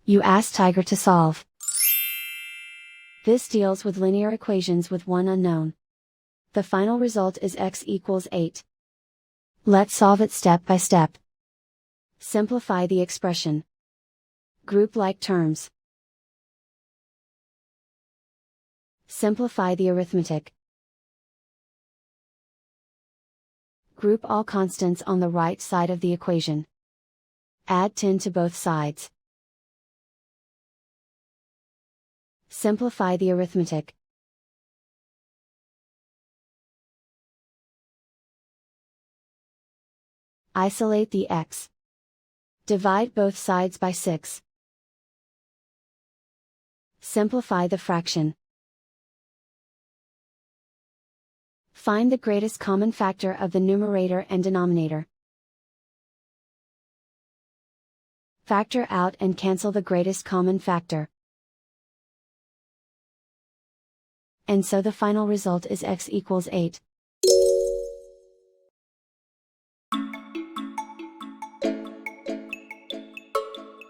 You ask Tiger to solve. This deals with linear equations with one unknown. The final result is x equals 8. Let's solve it step by step. Simplify the expression. Group like terms. Simplify the arithmetic. Group all constants on the right side of the equation. Add 10 to both sides. Simplify the arithmetic. Isolate the x. Divide both sides by 6. Simplify the fraction. Find the greatest common factor of the numerator and denominator. Factor out and cancel the greatest common factor. And so the final result is x equals 8.